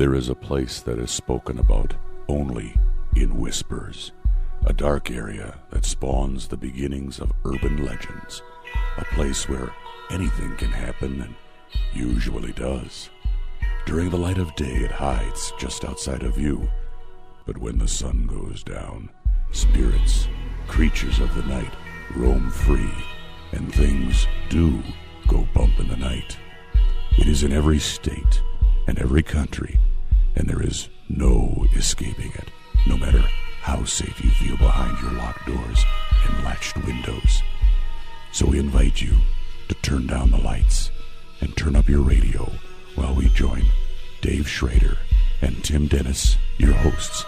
There is a place that is spoken about only in whispers, a dark area that spawns the beginnings of urban legends, a place where anything can happen and usually does. During the light of day, it hides just outside of view, but when the sun goes down, spirits, creatures of the night, roam free, and things do go bump in the night. It is in every state and every country, and there is no escaping it, no matter how safe you feel behind your locked doors and latched windows. So we invite you to turn down the lights and turn up your radio while we join Dave Schrader and Tim Dennis, your hosts,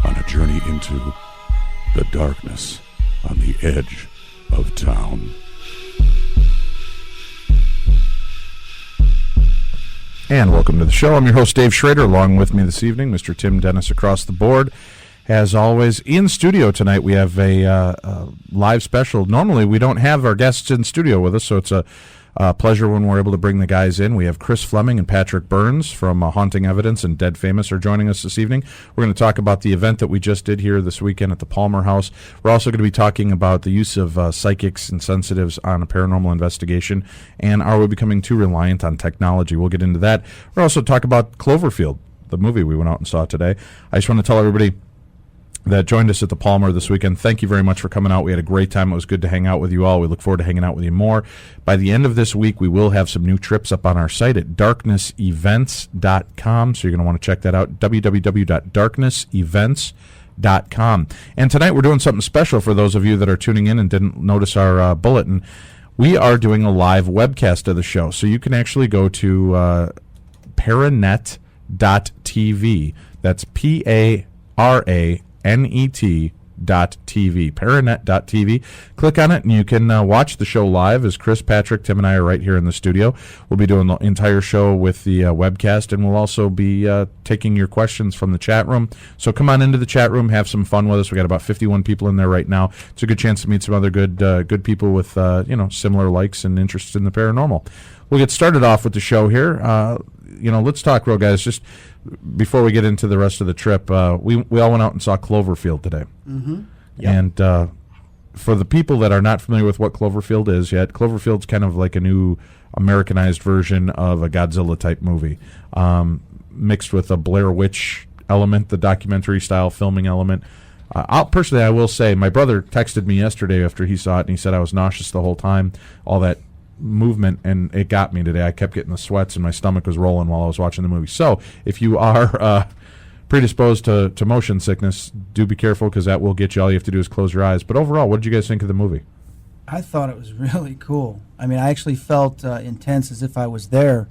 on a journey into the darkness on the edge of town. And welcome to the show. I'm your host, Dave Schrader. Along with me this evening, Mr. Tim Dennis across the board. As always, in studio tonight, we have a live special. Normally, we don't have our guests in studio with us, so it's a pleasure when we're able to bring the guys in. We have Chris Fleming and Patrick Burns from Haunting Evidence and Dead Famous are joining us this evening. We're going to talk about the event that we just did here this weekend at the Palmer House. We're also going to be talking about the use of psychics and sensitives on a paranormal investigation, and are we becoming too reliant on technology? We'll get into that. We'll also talk about Cloverfield, the movie we went out and saw today. I just want to tell everybody that joined us at the Palmer this weekend, thank you very much for coming out. We had a great time. It was good to hang out with you all. We look forward to hanging out with you more. By the end of this week, we will have some new trips up on our site at darknessevents.com, so you're going to want to check that out, www.darknessevents.com. And tonight we're doing something special for those of you that are tuning in and didn't notice our bulletin. We are doing a live webcast of the show, so you can actually go to paranet.tv. That's Paranet.tv, paranet.tv. Click on it and you can watch the show live as Chris, Patrick, Tim, and I are right here in the studio. We'll be doing the entire show with the webcast, and we'll also be taking your questions from the chat room. So come on into the chat room, have some fun with us. We got about 51 people in there right now. It's a good chance to meet some other good people with similar likes and interests in the paranormal. We'll get started off with the show here. Let's talk real, guys. Just before we get into the rest of the trip, we all went out and saw Cloverfield today. Mm-hmm. Yep. And for the people that are not familiar with what Cloverfield is yet, Cloverfield's kind of like a new Americanized version of a Godzilla-type movie, mixed with a Blair Witch element, the documentary-style filming element. I will say, my brother texted me yesterday after he saw it, and he said I was nauseous the whole time, all that movement, and it got me today. I kept getting the sweats and my stomach was rolling while I was watching the movie. So if you are predisposed to motion sickness, do be careful, because that will get you. All you have to do is close your eyes. But overall, what did you guys think of the movie? I thought it was really cool. I mean, I actually felt intense, as if I was there.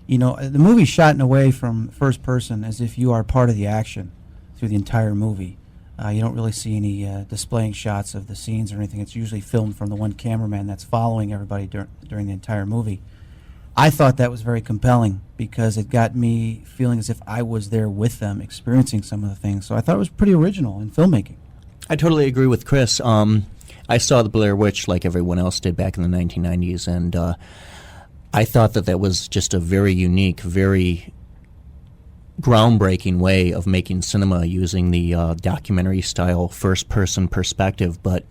The movie's shot in a way from first person, as if you are part of the action through the entire movie. You don't really see any displaying shots of the scenes or anything. It's usually filmed from the one cameraman that's following everybody during the entire movie. I thought that was very compelling, because it got me feeling as if I was there with them, experiencing some of the things. So I thought it was pretty original in filmmaking. I totally agree with Chris. I saw the Blair Witch like everyone else did back in the 1990s, and I thought that was just a very unique, very groundbreaking way of making cinema, using the documentary-style first-person perspective, but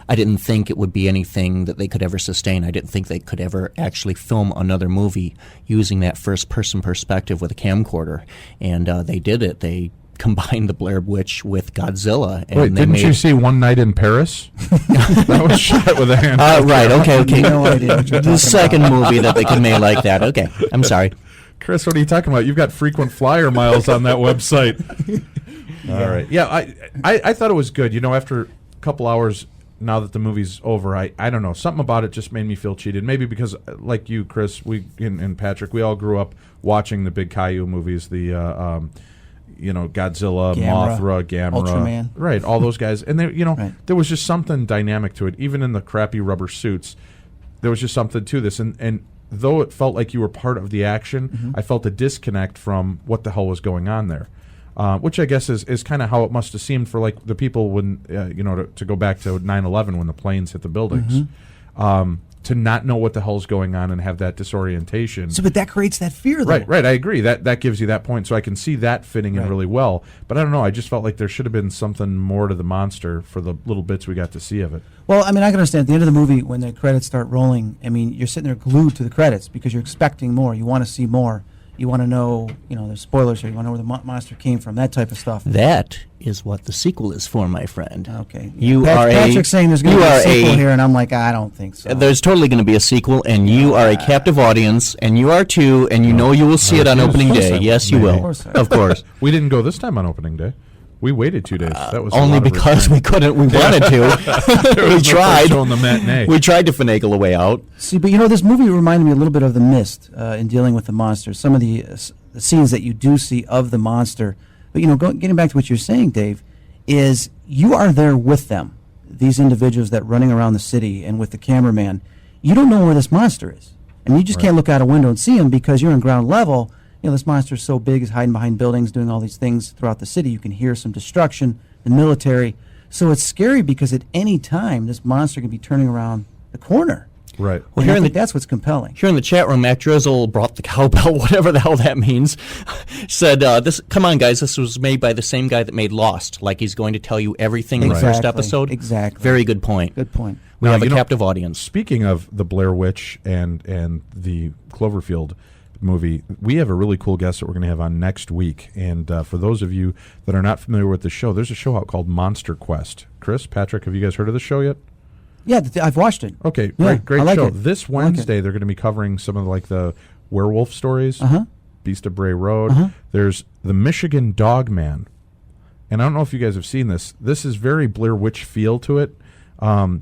I didn't think it would be anything that they could ever sustain. I didn't think they could ever actually film another movie using that first-person perspective with a camcorder, and they did it. They combined the Blair Witch with Godzilla. And wait, didn't you see One Night in Paris? That was shot with a hand. Right, okay. No idea what you're The second movie that they could make like that. Okay, I'm sorry. Chris, what are you talking about? You've got frequent flyer miles on that website. All right. Yeah, I thought it was good. After a couple hours, now that the movie's over, I don't know. Something about it just made me feel cheated. Maybe because, like you, Chris, and Patrick, we all grew up watching the big Kaiju movies, the Godzilla, Mothra, Gamera, Ultraman. Right, all those guys. And they, Right. There was just something dynamic to it. Even in the crappy rubber suits, there was just something to this. And though it felt like you were part of the action, Mm-hmm. I felt a disconnect from what the hell was going on there, which I guess is kind of how it must have seemed for the people when to go back to 9/11 when the planes hit the buildings. Mm-hmm. to not know what the hell's going on and have that disorientation. So, but that creates that fear, though. Right. I agree. That gives you that point. So I can see that fitting in really well. But I don't know. I just felt like there should have been something more to the monster for the little bits we got to see of it. Well, I mean, I can understand at the end of the movie when the credits start rolling. I mean, you're sitting there glued to the credits because you're expecting more. You want to see more. You want to know, there's spoilers here. You want to know where the monster came from, that type of stuff. That is what the sequel is for, my friend. Okay. Patrick's saying there's going to be a sequel here, and I'm like, I don't think so. There's totally going to be a sequel, and you are a captive audience, and you are too, and you know you will see it on opening day. Yes, you will. Of course. We didn't go this time on opening day. We waited 2 days. That was only because we couldn't. We wanted to. We tried. On the matinee. We tried to finagle a way out. See, but this movie reminded me a little bit of The Mist in dealing with the monster. Some of the scenes that you do see of the monster. But getting back to what you're saying, Dave, is you are there with them. These individuals that running around the city and with the cameraman, you don't know where this monster is, and you just can't look out a window and see him because you're on ground level. This monster is so big, he's hiding behind buildings, doing all these things throughout the city. You can hear some destruction, the military. So it's scary because at any time, this monster can be turning around the corner. Right. Well, I think that's what's compelling. Here in the chat room, Matt Drizzle brought the cowbell, whatever the hell that means, said, come on, guys, this was made by the same guy that made Lost. Like he's going to tell you everything in the first episode. Exactly. Very good point. Good point. We have a captive audience. Speaking of the Blair Witch and the Cloverfield movie, we have a really cool guest that we're going to have on next week. And for those of you that are not familiar with the show, there's a show out called Monster Quest. Chris, Patrick, have you guys heard of the show yet? Yeah, I've watched it. Okay, yeah, great I like show. it. This Wednesday, they're going to be covering some of the werewolf stories, Beast of Bray Road. There's the Michigan Dog Man. And I don't know if you guys have seen this. This is very Blair Witch feel to it. I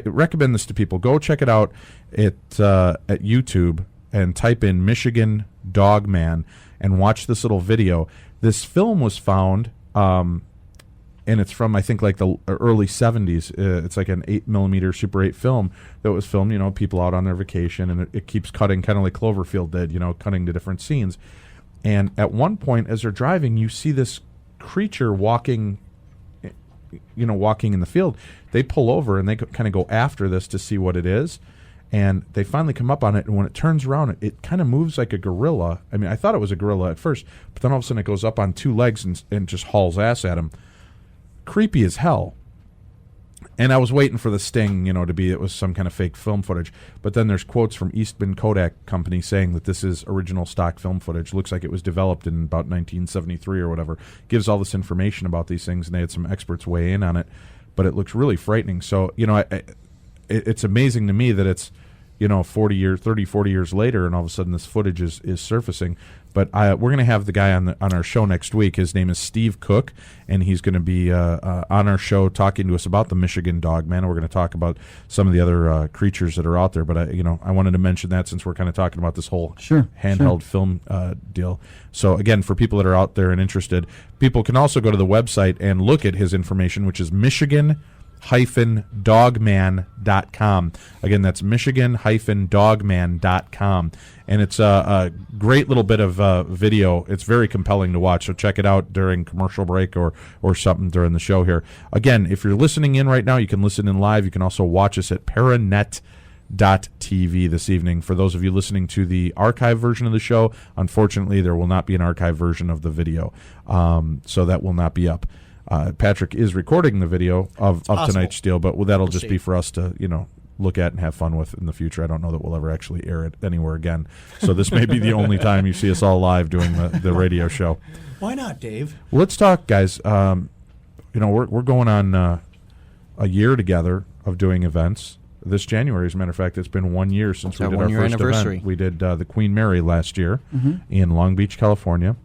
recommend this to people. Go check it out at YouTube and type in Michigan Dog Man and watch this little video. This film was found, and it's from, I think, the early 70s. It's like an 8mm Super 8 film that was filmed, people out on their vacation, and it keeps cutting, kind of like Cloverfield did, cutting to different scenes. And at one point, as they're driving, you see this creature walking in the field. They pull over, and they kind of go after this to see what it is. And they finally come up on it, and when it turns around, it kind of moves like a gorilla. I mean, I thought it was a gorilla at first, but then all of a sudden it goes up on 2 legs and just hauls ass at him. Creepy as hell. And I was waiting for the sting, to be it was some kind of fake film footage. But then there's quotes from Eastman Kodak Company saying that this is original stock film footage. Looks like it was developed in about 1973 or whatever. Gives all this information about these things, and they had some experts weigh in on it. But it looks really frightening. So, it's amazing to me that it's 40 years later, and all of a sudden this footage is surfacing. But we're going to have the guy on our show next week. His name is Steve Cook, and he's going to be on our show talking to us about the Michigan Dog Man. We're going to talk about some of the other creatures that are out there. But I wanted to mention that since we're kind of talking about this whole handheld film deal. So again, for people that are out there and interested, people can also go to the website and look at his information, which is Michigan-Dogman.com. Again, that's Michigan-Dogman.com. And it's a great little bit of video. It's very compelling to watch, so check it out during commercial break or something during the show here. Again, if you're listening in right now, you can listen in live. You can also watch us at paranet.tv this evening. For those of you listening to the archive version of the show, unfortunately, there will not be an archive version of the video, so that will not be up. Patrick is recording the video of tonight's deal, but that'll just be for us to, look at and have fun with in the future. I don't know that we'll ever actually air it anywhere again. So this may be the only time you see us all live doing the radio show. Why not, Dave? Well, let's talk, guys. We're going on a year together of doing events. This January, as a matter of fact, it's been 1 year since we did our first event. We did the Queen Mary last year in Long Beach, California.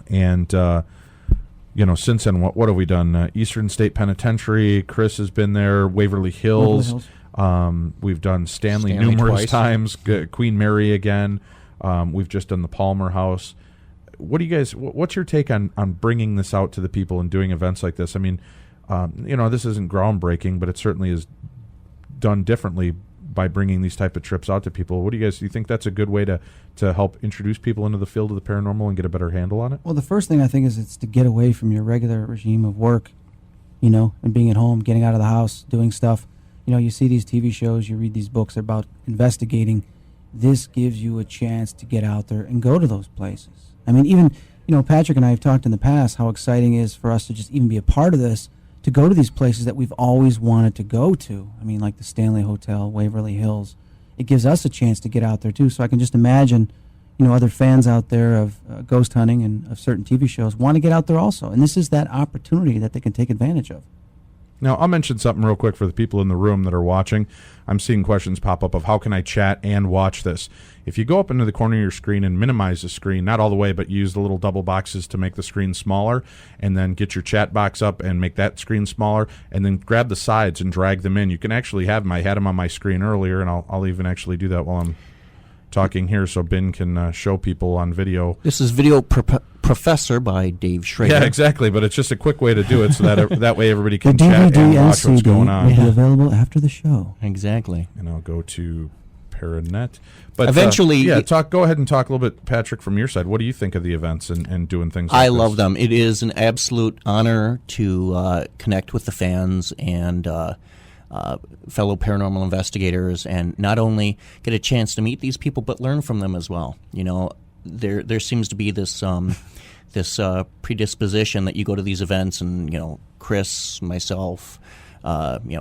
And since then, what have we done? Eastern State Penitentiary. Chris has been there. Waverly Hills. We've done Stanley numerous times. Queen Mary again. We've just done the Palmer House. What do you guys? What's your take on bringing this out to the people and doing events like this? I mean, this isn't groundbreaking, but it certainly is done differently by bringing these type of trips out to people. What do you guys? Do you think that's a good way to help introduce people into the field of the paranormal and get a better handle on it? Well, the first thing I think is it's to get away from your regular regime of work, and being at home, getting out of the house, doing stuff. you see these TV shows, you read these books about investigating. This gives you a chance to get out there and go to those places. I mean, even, Patrick and I have talked in the past how exciting it is for us to just even be a part of this, to go to these places that we've always wanted to go to. I mean, like the Stanley Hotel, Waverly Hills. It gives us a chance to get out there, too. So I can just imagine, other fans out there of ghost hunting and of certain TV shows want to get out there also. And this is that opportunity that they can take advantage of. Now, I'll mention something real quick for the people in the room that are watching. I'm seeing questions pop up of how can I chat and watch this. If you go up into the corner of your screen and minimize the screen, not all the way, but use the little double boxes to make the screen smaller, and then get your chat box up and make that screen smaller, and then grab the sides and drag them in. You can actually have them. I had them on my screen earlier, and I'll even do that while I'm talking here so Ben can show people on video. This is Video Professor by Dave Schrader. Yeah, exactly, but it's just a quick way to do it so that way everybody can the chat DVD and watch what's going on. Will be available after the show. Exactly. And I'll go to Paranet. But eventually, go ahead and talk a little bit, Patrick, from your side. What do you think of the events and doing things like I this? love them. It is an absolute honor to connect with the fans and fellow paranormal investigators, and not only get a chance to meet these people, but learn from them as well. There seems to be this this predisposition that you go to these events, and Chris, myself,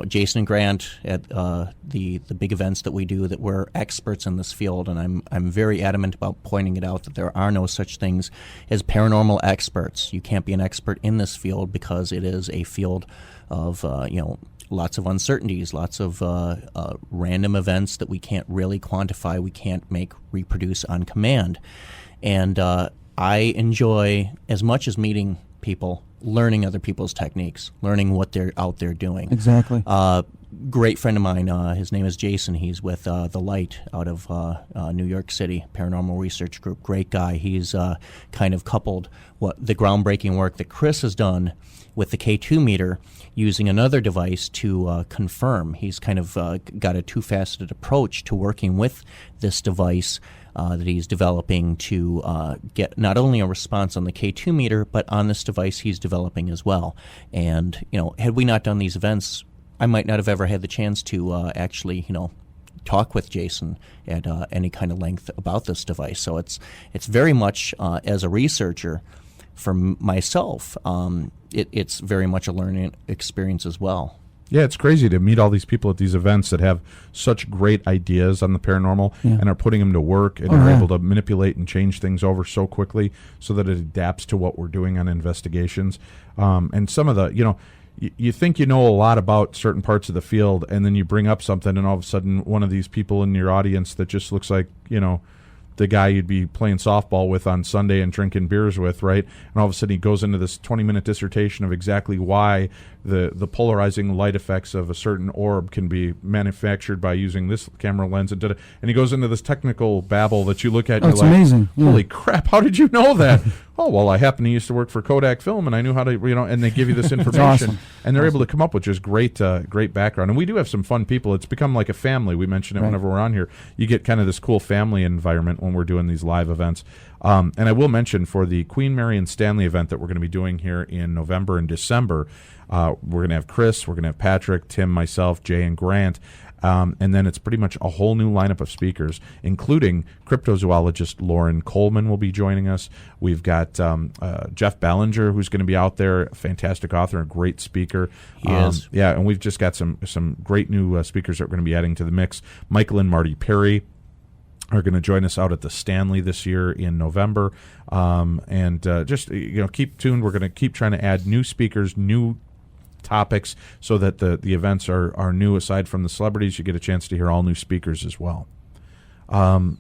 Jason and Grant at the big events that we do, that we're experts in this field, and I'm very adamant about pointing it out that there are no such things as paranormal experts. You can't be an expert in this field because it is a field of lots of uncertainties, lots of random events that we can't really quantify, we can't reproduce on command. And I enjoy, as much as meeting people, learning other people's techniques, learning what they're out there doing. Exactly. Great friend of mine, his name is Jason. He's with The Light out of New York City, Paranormal Research Group. Great guy. He's kind of coupled the groundbreaking work that Chris has done with the K2 meter using another device to confirm. He's kind of got a two-faceted approach to working with this device that he's developing to get not only a response on the K2 meter, but on this device he's developing as well. And, had we not done these events, I might not have ever had the chance to actually, talk with Jason at any kind of length about this device. So it's very much, as a researcher, for myself, it's very much a learning experience as well. Yeah, it's crazy to meet all these people at these events that have such great ideas on the paranormal and are putting them to work and are able to manipulate and change things over so quickly so that it adapts to what we're doing on investigations. And some of the, you think you know a lot about certain parts of the field, and then you bring up something, and all of a sudden one of these people in your audience that just looks like, the guy you'd be playing softball with on Sunday and drinking beers with, right? And all of a sudden he goes into this 20-minute dissertation of exactly why the polarizing light effects of a certain orb can be manufactured by using this camera lens, and he goes into this technical babble that you look at and you're like, amazing. Holy crap, how did you know that? Oh, well, I happen to used to work for Kodak Film, and I knew how to, and they give you this information. Awesome. And they're able to come up with just great background. And we do have some fun people. It's become like a family. We mention it whenever we're on here. You get kind of this cool family environment when we're doing these live events. And I will mention for the Queen Mary and Stanley event that we're going to be doing here in November and December, we're going to have Chris, we're going to have Patrick, Tim, myself, Jay, and Grant. And then it's pretty much a whole new lineup of speakers, including cryptozoologist Lauren Coleman will be joining us. We've got Jeff Ballinger, who's going to be out there, a fantastic author, a great speaker. He is. Yeah, and we've just got some great new speakers that we're going to be adding to the mix. Michael and Marty Perry are going to join us out at the Stanley this year in November. And just keep tuned. We're going to keep trying to add new speakers, new topics, so that the events are new. Aside from the celebrities, you get a chance to hear all new speakers as well.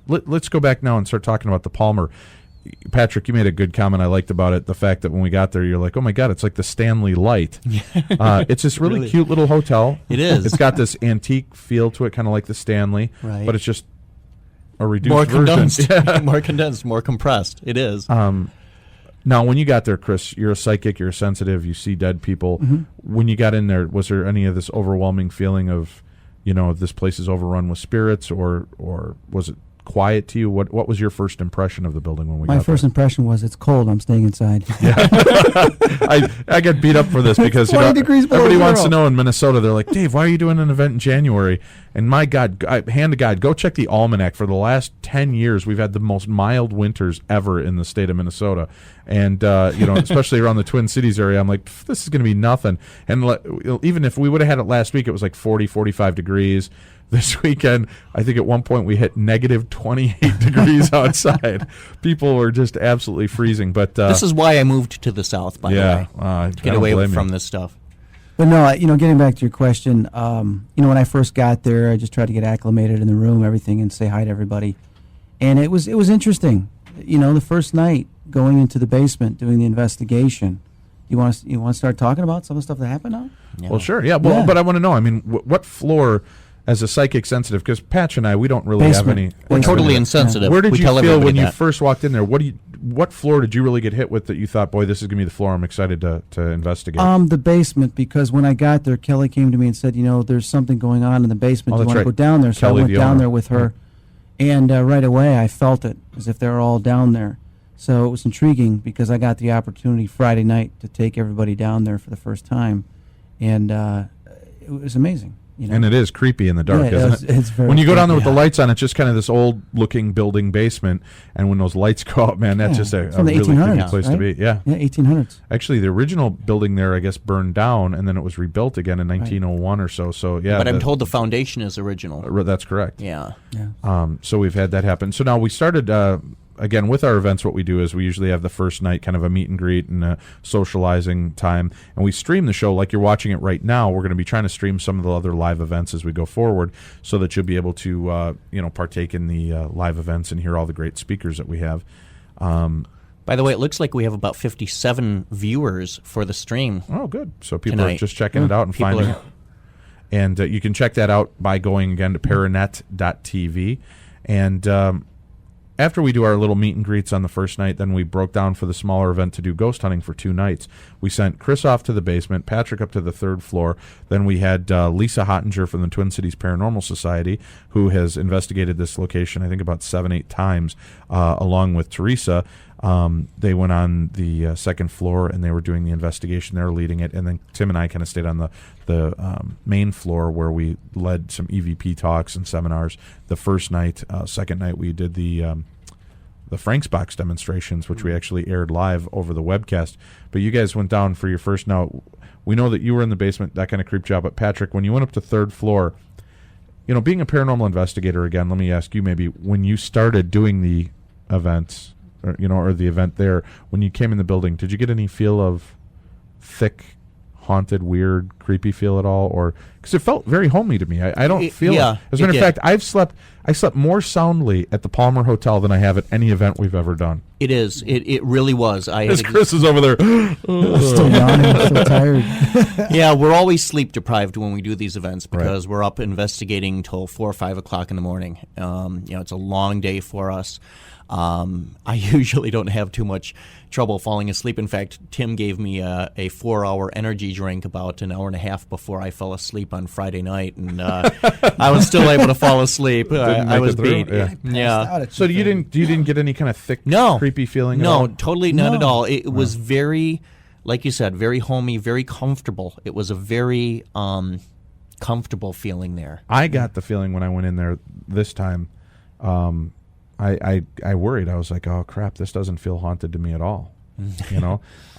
Let's go back now and start talking about the Palmer. Patrick, you made a good comment I liked about it, the fact that when we got there, you're like, oh my God, it's like the Stanley Light. It's this really cute little hotel. It is. It's got this antique feel to it, kind of like the Stanley, right, but it's just a reduced more version. Condensed, more condensed, more compressed. It is. Now, when you got there, Chris, you're a psychic, you're sensitive, you see dead people. Mm-hmm. When you got in there, was there any of this overwhelming feeling of, this place is overrun with spirits, or was it quiet to you? What was your first impression of the building when we My got first impression was it's cold. I'm staying inside. I get beat up for this because 20 degrees below everybody wants to zero. know in Minnesota. They're like, Dave, why are you doing an event in January? And my God, hand to God, go check the almanac. For the last 10 years, we've had the most mild winters ever in the state of Minnesota. And, especially around the Twin Cities area, I'm like, this is going to be nothing. And even if we would have had it last week, it was like 40, 45 degrees. This weekend, I think at one point we hit negative 28 degrees outside. People were just absolutely freezing. But this is why I moved to the south, by the way, to get away from this stuff. But no, getting back to your question, when I first got there, I just tried to get acclimated in the room, everything, and say hi to everybody. And it was interesting. The first night going into the basement doing the investigation. You want to start talking about some of the stuff that happened now? Yeah. Well, sure, yeah. Well, but I want to know. I mean, what floor? As a psychic sensitive, because Patch and I, we don't really have any. We're totally insensitive. Where did we you tell feel when you that. first walked in there? What floor did you really get hit with that you thought, boy, this is going to be the floor I'm excited to investigate? The basement, because when I got there, Kelly came to me and said, there's something going on in the basement. Do you want to go down there? So Kelly, I went down there with her, and right away I felt it as if they were all down there. So it was intriguing because I got the opportunity Friday night to take everybody down there for the first time, and it was amazing. And it is creepy in the dark, isn't it? It's very when you go down there with creepy, the lights on, it's just kind of this old-looking building basement, and when those lights go out, man, that's just a from the really 1800s, creepy place to be. Yeah, 1800s. Actually, the original building there, I guess, burned down, and then it was rebuilt again in 1901 or so. So yeah, but I'm told the foundation is original. That's correct. Yeah. So we've had that happen. So now we started. Again, with our events, what we do is we usually have the first night kind of a meet and greet and a socializing time, and we stream the show like you're watching it right now. We're going to be trying to stream some of the other live events as we go forward so that you'll be able to partake in the live events and hear all the great speakers that we have. By the way, it looks like we have about 57 viewers for the stream. Oh, good. So people tonight. are just checking it out and finding it. And you can check that out by going, again, to paranet.tv. And after we do our little meet and greets on the first night, then we broke down for the smaller event to do ghost hunting for 2 nights. We sent Chris off to the basement, Patrick up to the 3rd floor. Then we had Lisa Hottinger from the Twin Cities Paranormal Society, who has investigated this location, I think, about 7-8 times, along with Teresa. They went on the 2nd floor, and they were doing the investigation. They were leading it. And then Tim and I kind of stayed on the main floor where we led some EVP talks and seminars. The first night, second night, we did the Frank's Box demonstrations, which we actually aired live over the webcast. But you guys went down for your first. Now, we know that you were in the basement. That kind of creeped you out. But Patrick, when you went up to 3rd floor, being a paranormal investigator, again, let me ask you, maybe when you started doing the events, or the event there, when you came in the building, did you get any feel of thick, haunted, weird, creepy feel at all? Or because it felt very homey to me. I don't feel it. As a matter of fact, I slept more soundly at the Palmer Hotel than I have at any event we've ever done. It is. It really was. As Chris is over there. Still yawning, still tired. Yeah, we're always sleep deprived when we do these events because we're up investigating till 4 or 5 o'clock in the morning. It's a long day for us. I usually don't have too much trouble falling asleep. In fact, Tim gave me a 4-hour energy drink about an hour and a half before I fell asleep on Friday night, and I was still able to fall asleep. I was beat. Yeah. So you didn't get any kind of thick, creepy feeling? No, totally not at all. It was very, like you said, very homey, very comfortable. It was a very comfortable feeling there. I got the feeling when I went in there this time. I worried. I was like, oh, crap, this doesn't feel haunted to me at all.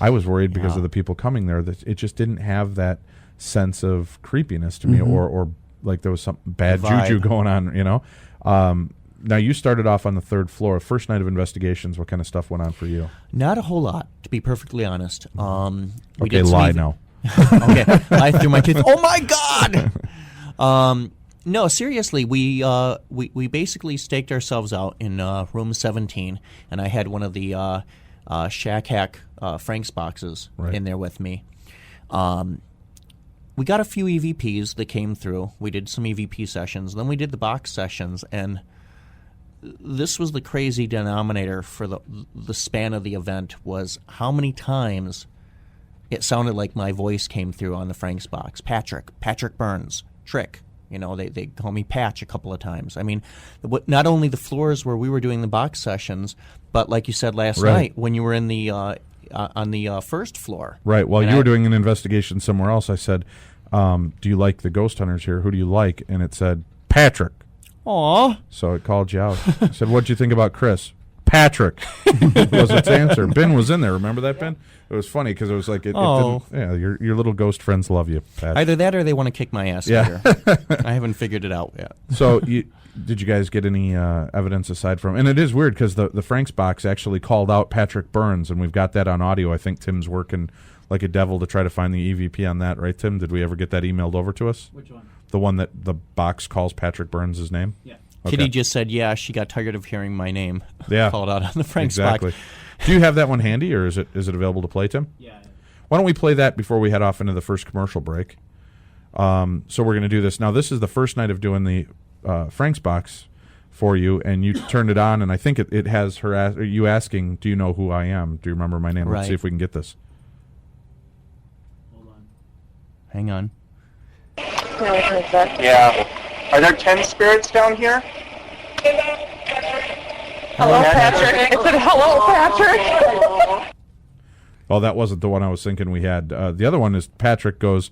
I was worried because of the people coming there. That it just didn't have that sense of creepiness to me or like there was some bad juju going on, Now, you started off on the 3rd floor. First night of investigations, what kind of stuff went on for you? Not a whole lot, to be perfectly honest. Okay, lie now. Okay, I threw my tooth. Oh, my God! No, seriously, we basically staked ourselves out in room 17, and I had one of the Shack Hack Frank's boxes in there with me. We got a few EVPs that came through. We did some EVP sessions, then we did the box sessions, and this was the crazy denominator for the span of the event was how many times it sounded like my voice came through on the Frank's box. Patrick Burns, Trick. You know, they call me Patch a couple of times. I mean, not only the floors where we were doing the box sessions, but like you said last night, when you were in the on the first floor. Right. While you were doing an investigation somewhere else, I said, do you like the ghost hunters here? Who do you like? And it said, Patrick. Aw. So it called you out. I said, what'd you think about Chris? Patrick was its answer. Ben was in there. Remember that, Ben? It was funny because it was like, it didn't, yeah, your little ghost friends love you, Pat. Either that or they want to kick my ass later. I haven't figured it out yet. So did you guys get any evidence aside from, and it is weird because the Frank's box actually called out Patrick Burns, and we've got that on audio. I think Tim's working like a devil to try to find the EVP on that, right, Tim? Did we ever get that emailed over to us? Which one? The one that the box calls Patrick Burns' name? Yeah. Okay. Kitty just said, yeah, she got tired of hearing my name called out on the Frank's box. Do you have that one handy, or is it available to play, Tim? Yeah. Why don't we play that before we head off into the first commercial break? So we're going to do this. Now, this is the first night of doing the Frank's box for you, and you turned it on, and I think it has you asking, do you know who I am? Do you remember my name? Right. Let's see if we can get this. Hold on. Hang on. Yeah. Are there 10 spirits down here? Hello, Patrick. I said, hello, Patrick. Oh, that wasn't the one I was thinking we had. The other one is Patrick goes,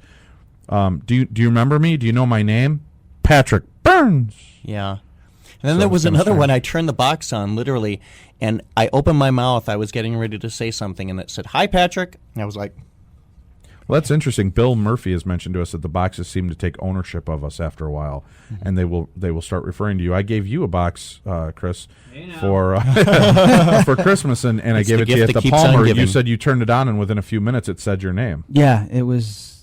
do you remember me? Do you know my name? Patrick Burns. Yeah. And then there was another one. I turned the box on, literally, and I opened my mouth. I was getting ready to say something, and it said, hi, Patrick. And I was like... Well, that's interesting. Bill Murphy has mentioned to us that the boxes seem to take ownership of us after a while, and they will start referring to you. I gave you a box, Chris, for Christmas, and I gave it to you at the Palmer. You said you turned it on, and within a few minutes it said your name. Yeah, it was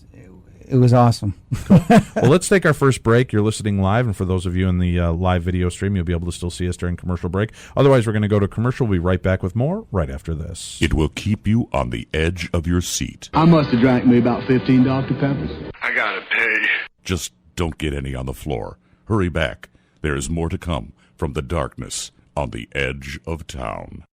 awesome. Well, let's take our first break. You're listening live, and for those of you in the live video stream, you'll be able to still see us during commercial break. Otherwise, we're going to go to commercial. We'll be right back with more right after this. It will keep you on the edge of your seat. I must have drank me about 15 Dr. Peppers. I gotta pay. Just don't get any on the floor. Hurry back. There is more to come from the darkness on the edge of town.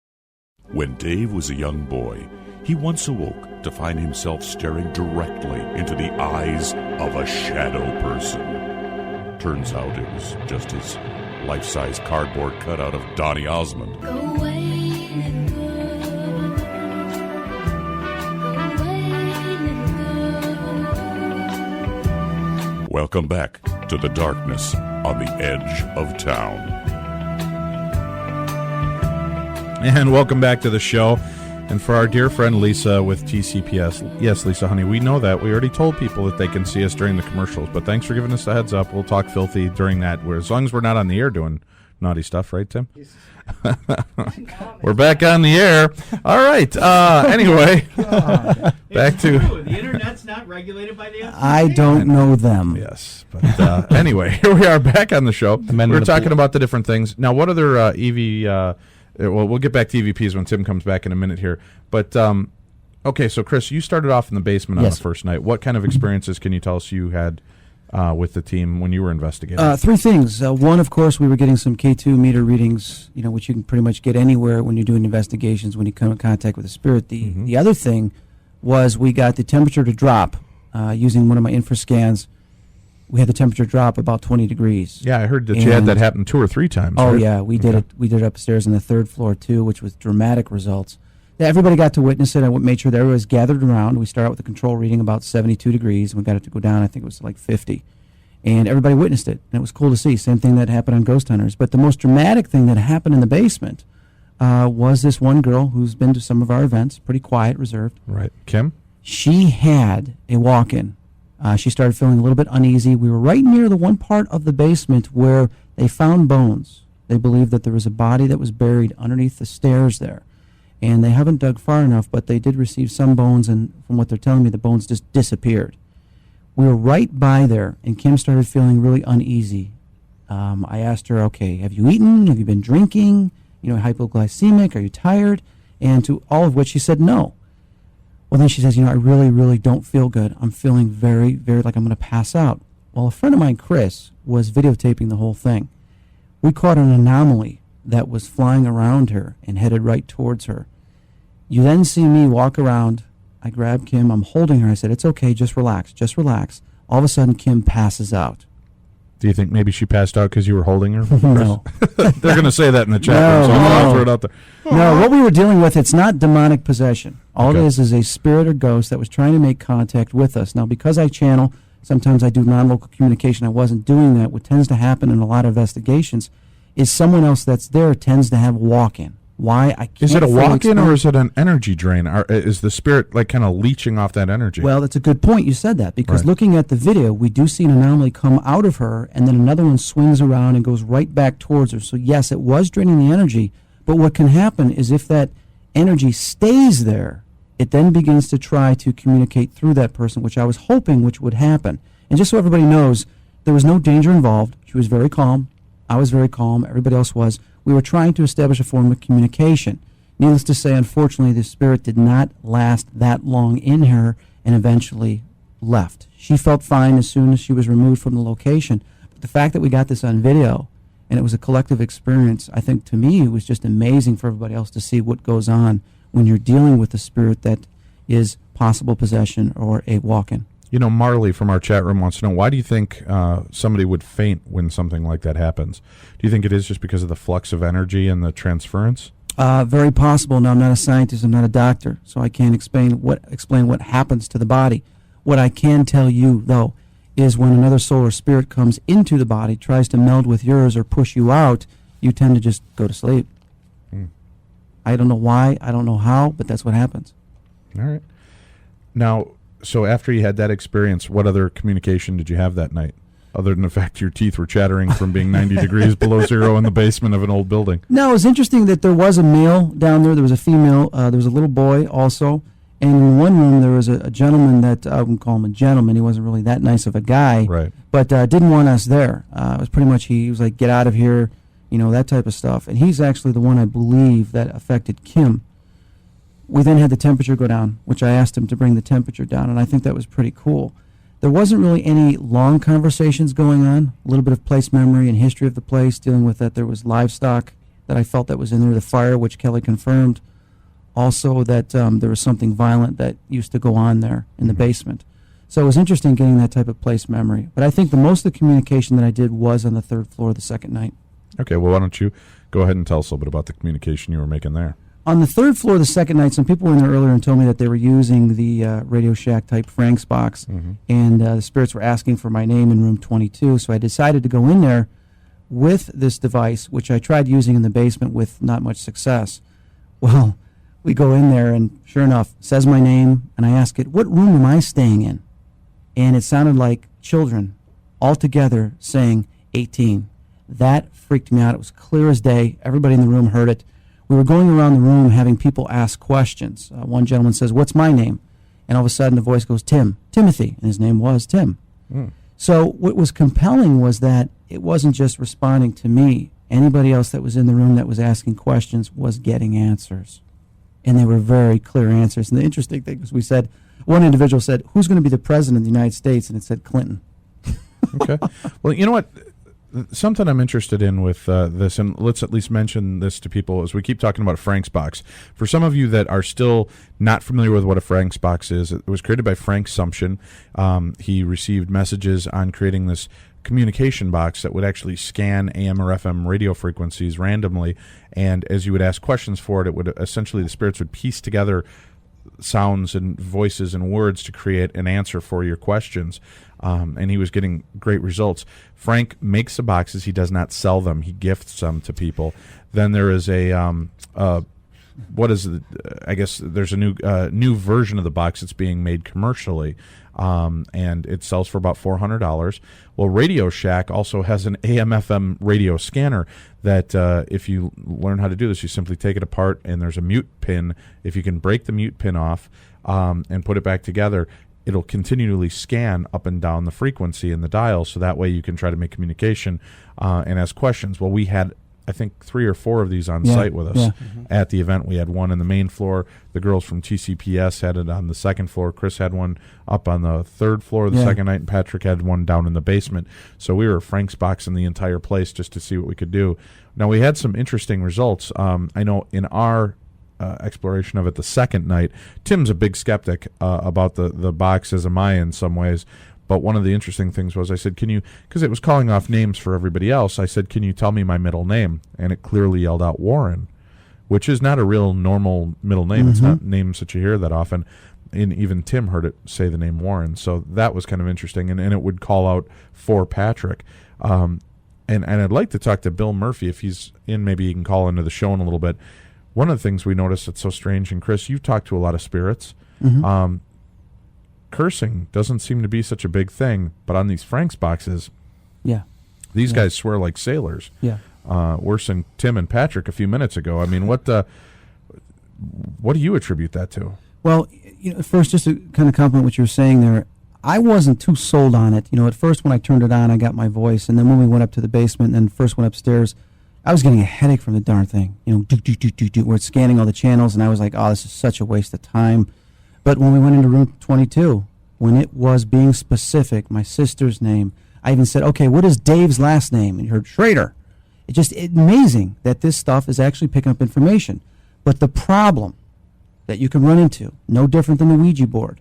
When Dave was a young boy, he once awoke to find himself staring directly into the eyes of a shadow person. Turns out it was just his life-size cardboard cutout of Donny Osmond. Go away, let go. Welcome back to the darkness on the edge of town. And welcome back to the show. And for our dear friend Lisa with TCPS, yes, Lisa, honey, we know that. We already told people that they can see us during the commercials, but thanks for giving us the heads up. We'll talk filthy during that, as long as we're not on the air doing naughty stuff, right, Tim? We're back on the air. All right. Anyway, back to... The Internet's not regulated by the FCC. I don't know them. Yes. But anyway, here we are back on the show. We're talking about the different things. Now, what other EV... well, we'll get back to EVPs when Tim comes back in a minute here. But, okay, so, Chris, you started off in the basement on the first night. What kind of experiences can you tell us you had with the team when you were investigating? Three things. One, of course, we were getting some K2 meter readings, which you can pretty much get anywhere when you're doing investigations, when you come in contact with a spirit. The other thing was we got the temperature to drop using one of my infrascans. We had the temperature drop about 20 degrees. Yeah, I heard that you had that happen 2 or 3 times. Oh, right? yeah, we did it. We did it upstairs on the 3rd floor, too, which was dramatic results. Yeah, everybody got to witness it. I made sure that everybody was gathered around. We started out with the control reading about 72 degrees, and we got it to go down, I think it was like 50. And everybody witnessed it, and it was cool to see. Same thing that happened on Ghost Hunters. But the most dramatic thing that happened in the basement was this one girl who's been to some of our events, pretty quiet, reserved. Right. Kim? She had a walk-in. She started feeling a little bit uneasy. We were right near the one part of the basement where they found bones. They believed that there was a body that was buried underneath the stairs there. And they haven't dug far enough, but they did receive some bones, and from what they're telling me, the bones just disappeared. We were right by there, and Kim started feeling really uneasy. I asked her, okay, have you eaten? Have you been drinking? Hypoglycemic? Are you tired? And to all of which she said no. Well, then she says, I really, really don't feel good. I'm feeling very, very like I'm going to pass out. Well, a friend of mine, Chris, was videotaping the whole thing. We caught an anomaly that was flying around her and headed right towards her. You then see me walk around. I grab Kim. I'm holding her. I said, it's okay. Just relax. Just relax. All of a sudden, Kim passes out. Do you think maybe she passed out because you were holding her? No. They're going to say that in the chat room, so I'm going to throw it out there. No, what we were dealing with, it's not demonic possession. All Okay. it is a spirit or ghost that was trying to make contact with us. Now, because I channel, sometimes I do non-local communication. I wasn't doing that. What tends to happen in a lot of investigations is someone else that's there tends to have walk-in. Why? I can't Is it a fully walk-in explain. or is it an energy drain? Or is the spirit like kind of leeching off that energy? Well, that's a good point. You said that because Right. looking at the video, we do see an anomaly come out of her, and then another one swings around and goes right back towards her. So yes, it was draining the energy. But what can happen is if that energy stays there, it then begins to try to communicate through that person, which I was hoping which would happen. And just so everybody knows, there was no danger involved. She was very calm. I was very calm. Everybody else was. We were trying to establish a form of communication. Needless to say, unfortunately, the spirit did not last that long in her and eventually left. She felt fine as soon as she was removed from the location. But the fact that we got this on video and it was a collective experience, I think to me it was just amazing for everybody else to see what goes on when you're dealing with a spirit that is possible possession or a walk-in. You know, Marley from our chat room wants to know, why do you think somebody would faint when something like that happens? Do you think it is just because of the flux of energy and the transference? Very possible. Now, I'm not a scientist. I'm not a doctor, so I can't explain what happens to the body. What I can tell you, though, is when another soul or spirit comes into the body, tries to meld with yours or push you out, you tend to just go to sleep. I don't know why. I don't know how, but that's what happens. All right. Now, so after you had that experience, what other communication did you have that night? Other than the fact your teeth were chattering from being 90 degrees below zero in the basement of an old building. No, it was interesting that there was a male down there. There was a female. There was a little boy also. And in one room, there was a gentleman that, I wouldn't call him a gentleman. He wasn't really that nice of a guy. Right. But didn't want us there. It was pretty much, he was like, get out of here, you know, that type of stuff. And he's actually the one, I believe, that affected Kim. We then had the temperature go down, which I asked him to bring the temperature down, and I think that was pretty cool. There wasn't really any long conversations going on, a little bit of place memory and history of the place, dealing with that there was livestock that I felt that was in there, the fire, which Kelly confirmed. Also that there was something violent that used to go on there in the basement. So it was interesting getting that type of place memory. But I think the most of the communication that I did was on the third floor the second night. Okay, well, why don't you go ahead and tell us a little bit about the communication you were making there? On the third floor the second night, some people were in there earlier and told me that they were using the Radio Shack type Frank's box, and the spirits were asking for my name in room 22. So I decided to go in there with this device, which I tried using in the basement with not much success. Well, we go in there, and sure enough, it says my name, and I ask it, what room am I staying in? And it sounded like children all together saying 18. That freaked me out. It was clear as day. Everybody in the room heard it. We were going around the room having people ask questions. One gentleman says, what's my name? And all of a sudden the voice goes, Timothy. And his name was Tim. So what was compelling was that it wasn't just responding to me. Anybody else that was in the room that was asking questions was getting answers. And they were very clear answers. And the interesting thing was one individual said, who's going to be the president of the United States? And it said Clinton. Okay. Well, you know what? Something I'm interested in with this, and let's at least mention this to people as we keep talking about a Frank's box. For some of you that are still not familiar with what a Frank's box is, it was created by Frank Sumption. He received messages on creating this communication box that would actually scan AM or FM radio frequencies randomly, and as you would ask questions for it, it would essentially, the spirits would piece together sounds and voices and words to create an answer for your questions. And he was getting great results. Frank makes the boxes. He does not sell them. He gifts them to people. Then there is what is it? I guess there's a new version of the box that's being made commercially, and it sells for about $400. Well, Radio Shack also has an AM/FM radio scanner that if you learn how to do this, you simply take it apart, and there's a mute pin. If you can break the mute pin off and put it back together, it'll continually scan up and down the frequency in the dial, so that way you can try to make communication and ask questions. Well, we had, I think, 3 or 4 of these on site with us at the event. We had one in the main floor. The girls from TCPS had it on the second floor. Chris had one up on the third floor the second night, and Patrick had one down in the basement. So we were Frank's boxing the entire place just to see what we could do. Now, we had some interesting results. I know in our exploration of it the second night, Tim's a big skeptic about the box, as am I in some ways, But one of the interesting things was I said, can you, because it was calling off names for everybody else, I said, can you tell me my middle name? And it clearly yelled out Warren, which is not a real normal middle name. It's not names that you hear that often. And even Tim heard it say the name Warren. So that was kind of interesting. And it would call out for Patrick. And I'd like to talk to Bill Murphy if he's in. Maybe he can call into the show in a little bit. One of the things we noticed that's so strange, and Chris, you've talked to a lot of spirits. Cursing doesn't seem to be such a big thing, but on these Frank's boxes, these guys swear like sailors. Worse than Tim and Patrick a few minutes ago. I mean, what do you attribute that to? Well, first, just to kind of compliment what you were saying there, I wasn't too sold on it. At first when I turned it on, I got my voice, and then when we went up to the basement and then first went upstairs, I was getting a headache from the darn thing. Where it's scanning all the channels, and I was like, oh, this is such a waste of time. But when we went into room 22, when it was being specific, my sister's name, I even said, okay, what is Dave's last name? And you heard Schrader. It's amazing that this stuff is actually picking up information. But the problem that you can run into, no different than the Ouija board,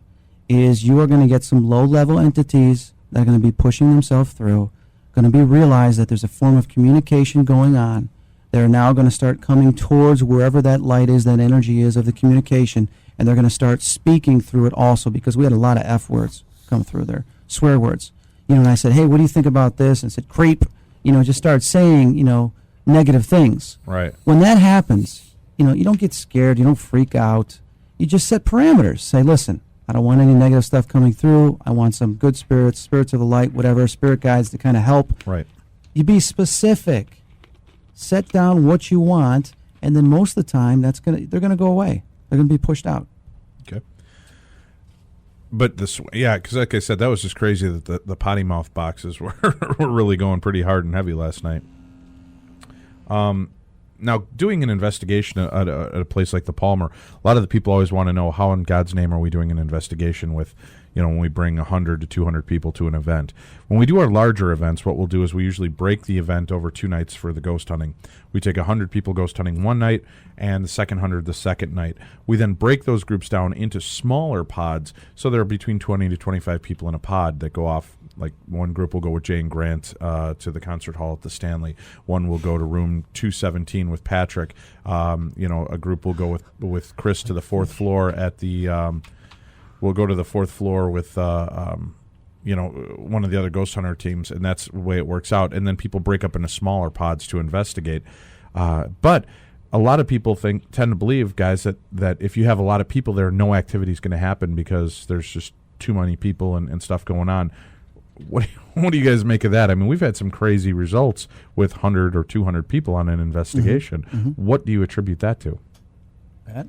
is you are going to get some low-level entities that are going to be pushing themselves through, going to be realized that there's a form of communication going on. They're now going to start coming towards wherever that light is, that energy is of the communication, and they're going to start speaking through it also, because we had a lot of F words come through there, swear words. And I said, hey, what do you think about this? And said, creep. Just start saying, negative things. Right. When that happens, you don't get scared, you don't freak out. You just set parameters. Say, listen, I don't want any negative stuff coming through. I want some good spirits of the light, whatever, spirit guides to kind of help. Right. You be specific. Set down what you want, and then most of the time they're gonna go away. They're gonna be pushed out. Okay. But because like I said, that was just crazy that the potty mouth boxes were really going pretty hard and heavy last night. Now, doing an investigation at a place like the Palmer, a lot of the people always want to know, how in God's name are we doing an investigation with, when we bring 100 to 200 people to an event. When we do our larger events, what we'll do is we usually break the event over 2 nights for the ghost hunting. We take 100 people ghost hunting one night and the second 100 the second night. We then break those groups down into smaller pods, so there are between 20 to 25 people in a pod that go off. Like one group will go with Jay and Grant to the concert hall at the Stanley. One will go to room 217 with Patrick. A group will go with Chris to the 4th floor at the. We'll go to the 4th floor with one of the other ghost hunter teams, and that's the way it works out. And then people break up into smaller pods to investigate. But a lot of people tend to believe, guys, that if you have a lot of people there, no activity is going to happen because there's just too many people and stuff going on. What do you guys make of that? I mean, we've had some crazy results with 100 or 200 people on an investigation. What do you attribute that to? Pat?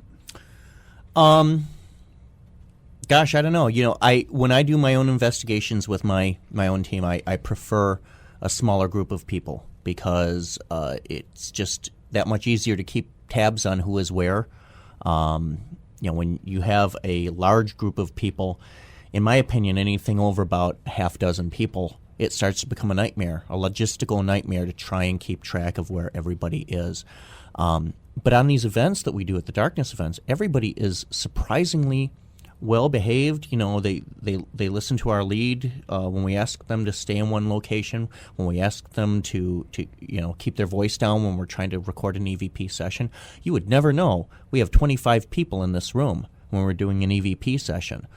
Gosh, I don't know. When I do my own investigations with my own team, I prefer a smaller group of people because it's just that much easier to keep tabs on who is where. When you have a large group of people, in my opinion, anything over about half dozen people, it starts to become a nightmare, a logistical nightmare to try and keep track of where everybody is. But on these events that we do at the darkness events, everybody is surprisingly well behaved. They listen to our lead when we ask them to stay in one location, when we ask them to keep their voice down when we're trying to record an EVP session. You would never know. We have 25 people in this room when we're doing an EVP session.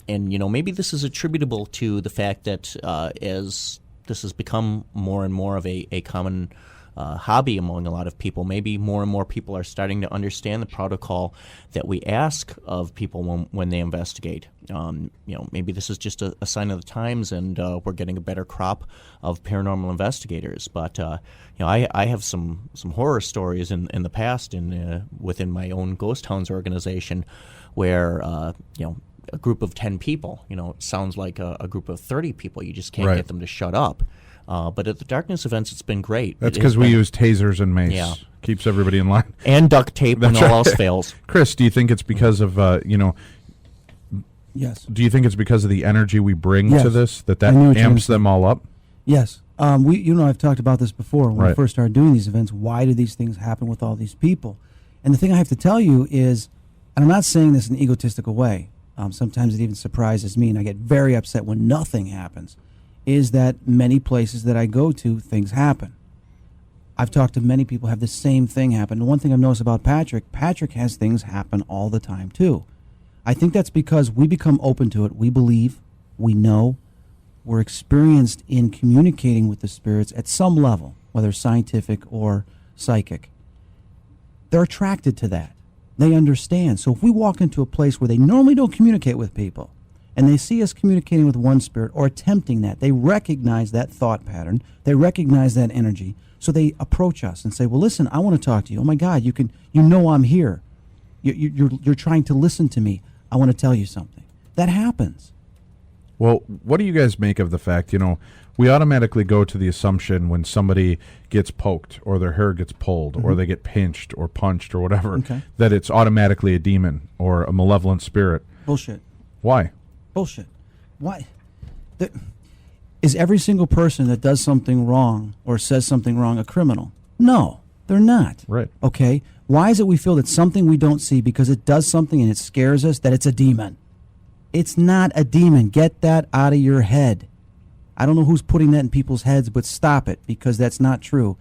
Maybe this is attributable to the fact that as this has become more and more of a common hobby among a lot of people, maybe more and more people are starting to understand the protocol that we ask of people when they investigate. Maybe this is just a sign of the times, and we're getting a better crop of paranormal investigators. But I have some horror stories in the past within my own Ghost Hounds organization, where a group of 10 people, it sounds like a group of 30 people. You just can't get them to shut up. But at the darkness events, it's been great. That's because we use tasers and mace. Yeah. Keeps everybody in line. And duct tape when all else fails. Chris, do you think it's because of, Yes. Do you think it's because of the energy we bring to this, that amps them all up? Yes. I've talked about this before when we first started doing these events. Why do these things happen with all these people? And the thing I have to tell you is, and I'm not saying this in an egotistical way, sometimes it even surprises me, and I get very upset when nothing happens, is that many places that I go to, things happen. I've talked to many people who have the same thing happen. And one thing I've noticed about Patrick has things happen all the time too. I think that's because we become open to it. We believe, we know, we're experienced in communicating with the spirits at some level, whether scientific or psychic. They're attracted to that. They understand. So if we walk into a place where they normally don't communicate with people, and they see us communicating with one spirit or attempting that, they recognize that thought pattern, they recognize that energy, so they approach us and say, well, listen, I want to talk to you. Oh my God, you know I'm here. You're trying to listen to me. I want to tell you something. That happens. Well, what do you guys make of the fact, we automatically go to the assumption when somebody gets poked or their hair gets pulled or they get pinched or punched or whatever, that it's automatically a demon or a malevolent spirit. Bullshit. Why? Bullshit. Why? Is every single person that does something wrong or says something wrong a criminal? No, they're not. Right. Okay? Why is it we feel that something we don't see because it does something and it scares us, that it's a demon? It's not a demon. Get that out of your head. I don't know who's putting that in people's heads, but stop it, because that's not true.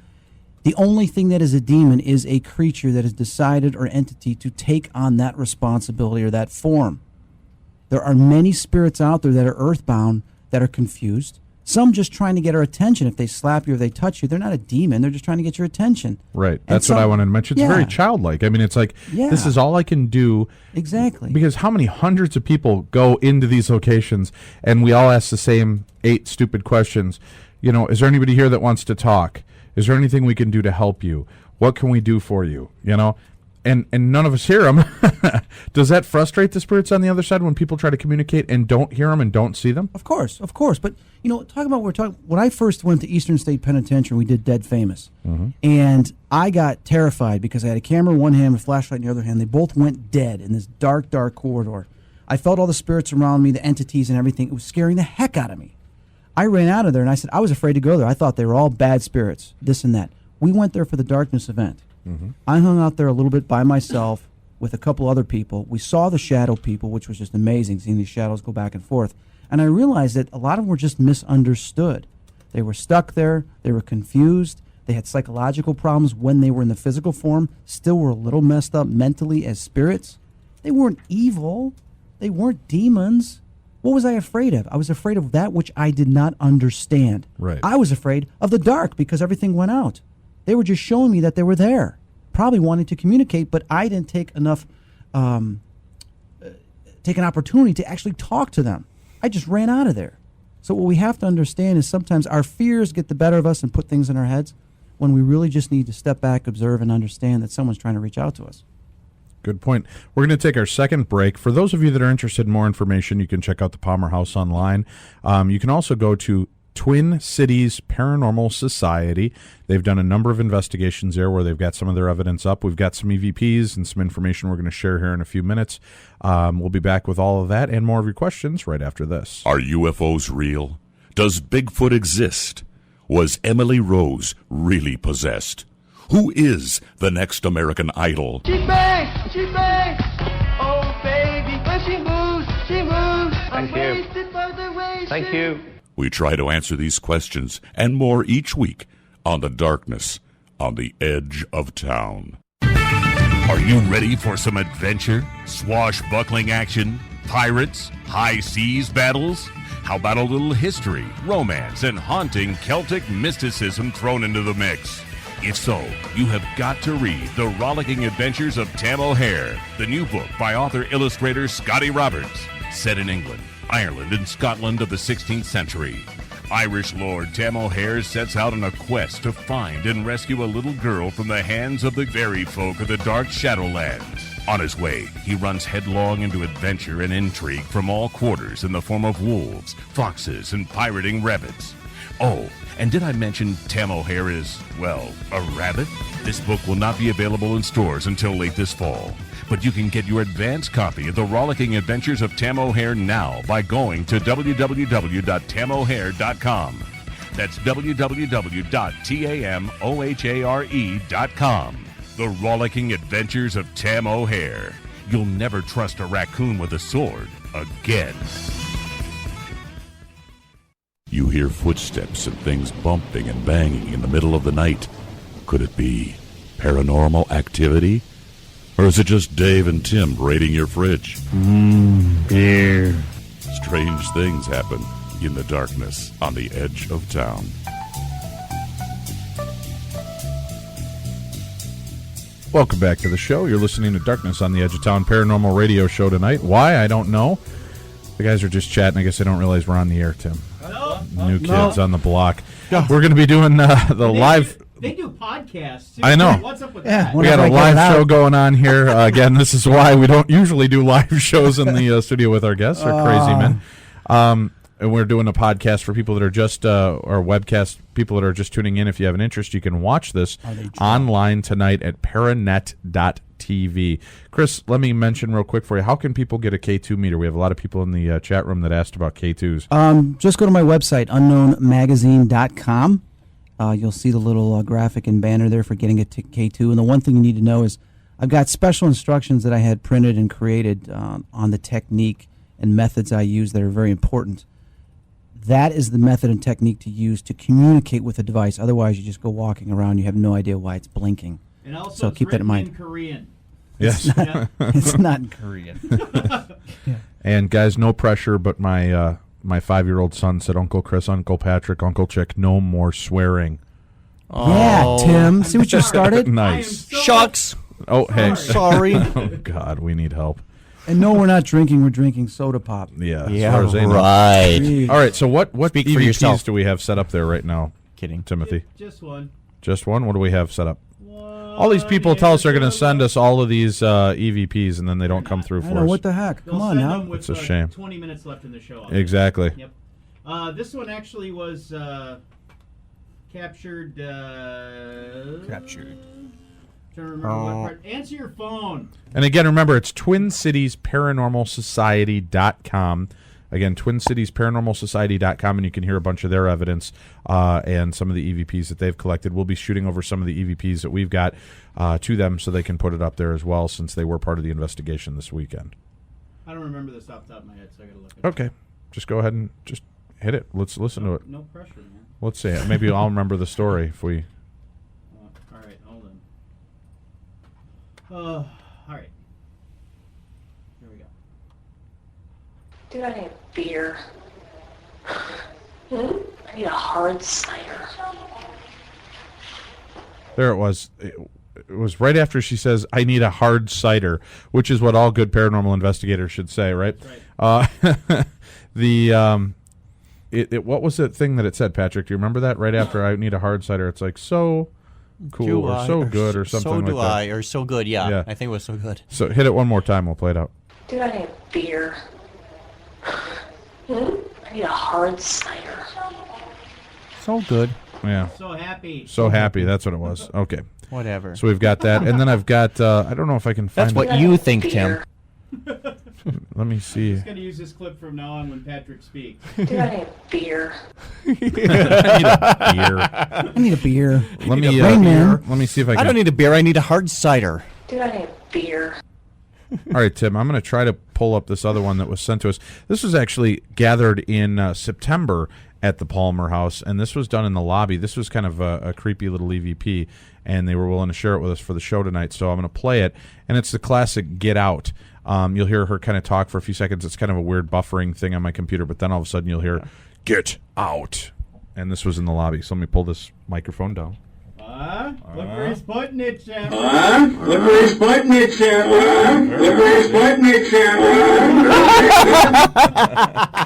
The only thing that is a demon is a creature that has decided, or entity, to take on that responsibility or that form. There are many spirits out there that are earthbound, that are confused. Some just trying to get our attention. If they slap you or they touch you, they're not a demon. They're just trying to get your attention. Right. That's what I wanted to mention. It's very childlike. I mean, it's like, this is all I can do. Exactly. Because how many hundreds of people go into these locations and we all ask the same 8 stupid questions. Is there anybody here that wants to talk? Is there anything we can do to help you? What can we do for you? And none of us hear them. Does that frustrate the spirits on the other side when people try to communicate and don't hear them and don't see them? Of course. But talking about when I first went to Eastern State Penitentiary, we did Dead Famous, and I got terrified because I had a camera in one hand, a flashlight in the other hand. They both went dead in this dark, dark corridor. I felt all the spirits around me, the entities and everything. It was scaring the heck out of me. I ran out of there and I said I was afraid to go there. I thought they were all bad spirits, this and that. We went there for the darkness event. I hung out there a little bit by myself with a couple other people. We saw the shadow people, which was just amazing, seeing these shadows go back and forth. And I realized that a lot of them were just misunderstood. They were stuck there. They were confused. They had psychological problems when they were in the physical form, still were a little messed up mentally as spirits. They weren't evil. They weren't demons. What was I afraid of? I was afraid of that which I did not understand. Right. I was afraid of the dark because everything went out. They were just showing me that they were there, probably wanting to communicate, but I didn't take enough, take an opportunity to actually talk to them. I just ran out of there. So what we have to understand is sometimes our fears get the better of us and put things in our heads when we really just need to step back, observe, and understand that someone's trying to reach out to us. Good point. We're going to take our second break. For those of you that are interested in more information, you can check out the Palmer House online. You can also go to Twin Cities Paranormal Society. They've done a number of investigations there where they've got some of their evidence up. We've got some EVPs and some information we're going to share here in a few minutes. We'll be back with all of that and more of your questions right after this. Are UFOs real? Does Bigfoot exist? Was Emily Rose really possessed? Who is the next American Idol? She bangs! She bangs! Oh, baby, when she moves, she moves. Thank you. Thank you. We try to answer these questions and more each week on The Darkness on the Edge of Town. Are you ready for some adventure, swashbuckling action, pirates, high seas battles? How about a little history, romance, and haunting Celtic mysticism thrown into the mix? If so, you have got to read The Rollicking Adventures of Tam O'Hare, the new book by author-illustrator Scotty Roberts, set in England, Ireland, and Scotland of the 16th century. Irish Lord Tam O'Hare sets out on a quest to find and rescue a little girl from the hands of the fairy folk of the Dark Shadowlands. On his way, he runs headlong into adventure and intrigue from all quarters in the form of wolves, foxes, and pirating rabbits. Oh, and did I mention Tam O'Hare is, well, a rabbit? This book will not be available in stores until late this fall. But you can get your advance copy of The Rollicking Adventures of Tam O'Hare now by going to www.tamohare.com. That's www.tamohare.com. The Rollicking Adventures of Tam O'Hare. You'll never trust a raccoon with a sword again. You hear footsteps and things bumping and banging in the middle of the night. Could it be paranormal activity? Or is it just Dave and Tim raiding your fridge? Beer. Strange things happen in the darkness on the edge of town. Welcome back to the show. You're listening to Darkness on the Edge of Town Paranormal Radio Show tonight. Why? I don't know. The guys are just chatting. I guess they don't realize we're on the air, Tim. New kids on the block. We're going to be doing the live... They do podcasts, too. I know. What's up with Yeah, that? We got a live show going on here. Again, this is why we don't usually do live shows in the studio with our guests. They're crazy men. And we're doing a podcast for people that are just, or webcast, people that are just tuning in. If you have an interest, you can watch this online tonight at paranet.tv. Chris, let me mention real quick for you, how can people get a K2 meter? We have a lot of people in the chat room that asked about K2s. Just go to my website, unknownmagazine.com. You'll see the little graphic and banner there for getting it to K2. And the one thing you need to know is I've got special instructions that I had printed and created on the technique and methods I use that are very important. That is the method and technique to use to communicate with the device. Otherwise, you just go walking around. You have no idea why it's blinking. And also, so it's keep that in mind. in Korean. Yes. It's not in Korean. And guys, no pressure, but my 5-year-old son said, Uncle Chris, Uncle Patrick, Uncle Chick, no more swearing. Yeah, Tim. See what you started? Nice. Shucks. Oh, hey. Sorry. Oh, God, we need help. And no, we're not drinking. We're drinking soda pop. Yeah, as Yeah, far as they know. right. All right, so what Speak for EVPs yourself. do we have set up there right now, Kidding. Timothy? Just one. Just one? What do we have set up? All these people tell us they're going to send us all of these EVPs, and then they don't come through I for know, us. what the heck? They'll Come on send now. them with, It's a shame. 20 minutes left in the show. Exactly. Yep. This one actually was captured. Trying to remember what part. Answer your phone. And again, remember, it's TwinCitiesParanormalSociety.com. Again, TwinCitiesParanormalSociety.com, and you can hear a bunch of their evidence and some of the EVPs that they've collected. We'll be shooting over some of the EVPs that we've got to them so they can put it up there as well, since they were part of the investigation this weekend. I don't remember this off the top of my head, so I got to look at it. Okay. Just go ahead and just hit it. Let's listen to it. No pressure, man. Let's see. Maybe I'll remember the story if we... All right, hold on. All right. Here we go. Dude, I need a beer. I need a hard cider. There it was. It was right after she says, I need a hard cider, which is what all good paranormal investigators should say, right? Right. What was the thing that it said, Patrick? Do you remember that? Right after I need a hard cider, it's like so cool or so good or something like that. So do I, or so good, yeah. I think it was so good. So hit it one more time. We'll play it out. Dude, I need a beer. I need a hard cider. So good. Yeah. So happy. So happy. That's what it was. Okay. Whatever. So we've got that. And then I've got, I don't know if I can find That's what you think, Tim. Let me see. I'm just going to use this clip from now on when Patrick speaks. Dude, I need a beer. I need a beer. I need a beer. Let me see if I can. I don't need a beer. I need a hard cider. Dude, I need a beer. All right, Tim, I'm going to try to pull up this other one that was sent to us. This was actually gathered in September at the Palmer House, and this was done in the lobby. This was kind of a creepy little EVP, and they were willing to share it with us for the show tonight, so I'm going to play it, and it's the classic Get Out. You'll hear her kind of talk for a few seconds. It's kind of a weird buffering thing on my computer, but then all of a sudden you'll hear, Get Out. And this was in the lobby, so let me pull this microphone down. Look where he's putting it, Jeff. Look where he's putting it, Jeff. Look where he's putting it, Jeff.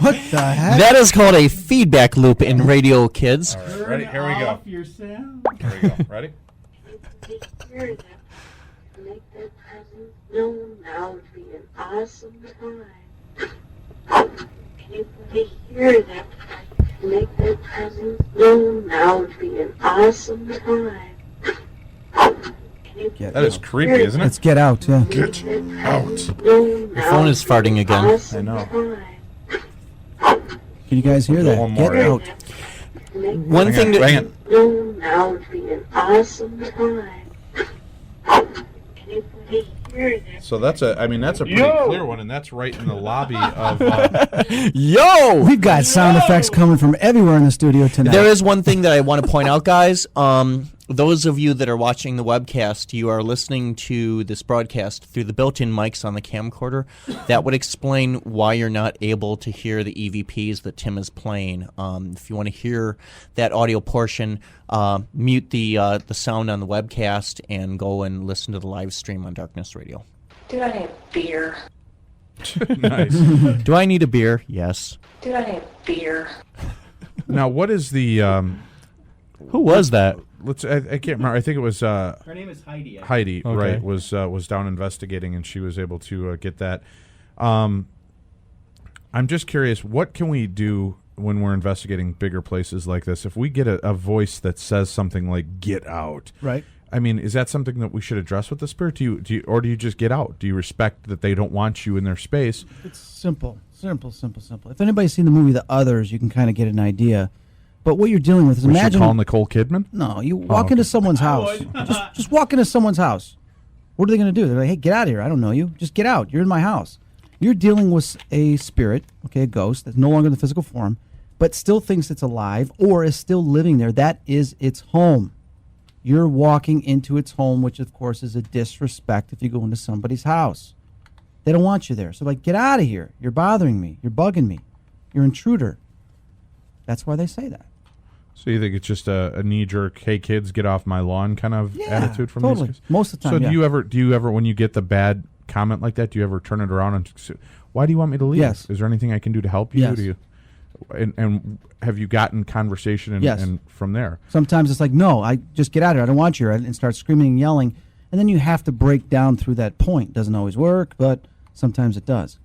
What the heck? That is called a feedback loop in radio, kids. All right, ready? Here we go. Off your sound. Here we go. Ready? Make that present known. Now would be an awesome time. Can you hear that? Make that present known. Now would be an awesome time. That is creepy, isn't it? Let's Get Out, yeah. Get Out. Your phone is farting again. I know. Can you guys hear that? One more, Get yeah. Out. One thing that... Hang it. Now would be an awesome time. Can you hear that. So that's a pretty clear one, and that's right in the lobby of. Yo! We've got sound effects coming from everywhere in the studio tonight. There is one thing that I want to point out, guys. Those of you that are watching the webcast, you are listening to this broadcast through the built-in mics on the camcorder. That would explain why you're not able to hear the EVPs that Tim is playing. If you want to hear that audio portion, mute the sound on the webcast and go and listen to the live stream on Darkness Radio. Do I need a beer? Nice. Do I need a beer? Yes. Do I need a beer? Now, what is the? Who was that? I can't remember. I think it was. Her name is Heidi. Heidi, Okay. right? Was down investigating, and she was able to get that. I'm just curious, what can we do when we're investigating bigger places like this? If we get a voice that says something like "get out," right? I mean, is that something that we should address with the spirit? Do you just get out? Do you respect that they don't want you in their space? It's simple. If anybody's seen the movie The Others, you can kind of get an idea. But what you're dealing with is Was imagine. you call Nicole Kidman? No, you walk into someone's house. Just walk into someone's house. What are they going to do? They're like, hey, get out of here. I don't know you. Just get out. You're in my house. You're dealing with a spirit, okay, a ghost that's no longer in the physical form, but still thinks it's alive or is still living there. That is its home. You're walking into its home, which, of course, is a disrespect if you go into somebody's house. They don't want you there. So, like, get out of here. You're bothering me. You're bugging me. You're an intruder. That's why they say that. So you think it's just a knee-jerk, hey, kids, get off my lawn kind of attitude from totally. these guys? Most of the time, So do you ever, when you get the bad comment like that, do you ever turn it around and say, why do you want me to leave? Yes. Is there anything I can do to help you? Yes. Do you, and have you gotten conversation and, Yes. and from there? Sometimes it's like, no, I just get out of here. I don't want you here. And start screaming and yelling. And then you have to break down through that point. Doesn't always work, but sometimes it does.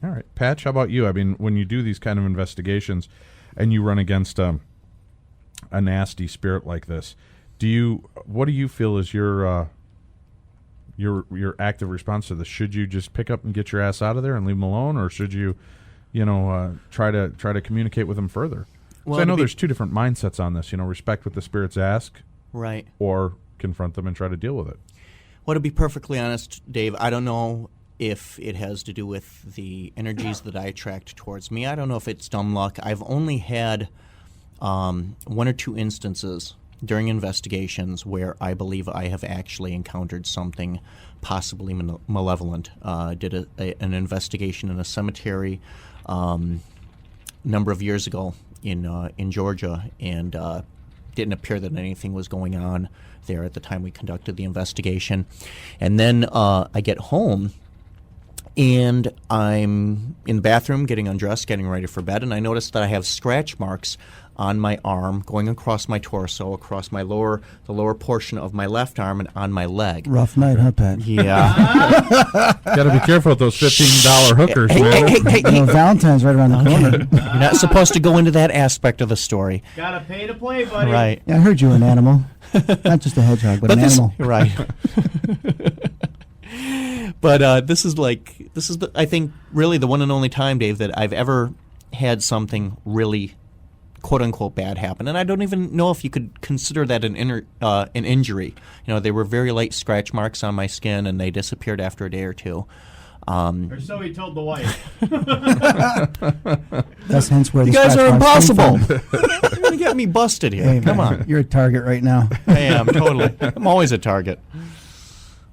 All right. Patch, how about you? I mean, when you do these kind of investigations and you run against a nasty spirit like this, what do you feel is your active response to this? Should you just pick up and get your ass out of there and leave them alone, or should you try to communicate with them further? Well, so I know there's two different mindsets on this. Respect what the spirits ask, right, or confront them and try to deal with it. Well, to be perfectly honest, Dave, I don't know if it has to do with the energies that I attract towards me. I don't know if it's dumb luck. I've only had one or two instances during investigations where I believe I have actually encountered something possibly malevolent. Did an investigation in a cemetery a number of years ago in Georgia, and didn't appear that anything was going on there at the time we conducted the investigation. And then I get home, and I'm in the bathroom getting undressed, getting ready for bed, and I notice that I have scratch marks on my arm, going across my torso, across the lower portion of my left arm, and on my leg. Rough night, huh, Pat? Yeah. Got to be careful with those $15 hookers, man. Hey, Valentine's right around the corner. You're not supposed to go into that aspect of the story. Gotta pay to play, buddy. Right. Yeah, I heard you were an animal. Not just a hedgehog, but an animal. Right. But this is I think, really the one and only time, Dave, that I've ever had something really quote-unquote bad happen. And I don't even know if you could consider that an injury. They were very light scratch marks on my skin, and they disappeared after a day or two. Or so he told the wife. That's hence where you the guys are scratch marks came impossible. from. You're going to get me busted here. Hey, Come man, on. You're a target right now. I am, totally. I'm always a target.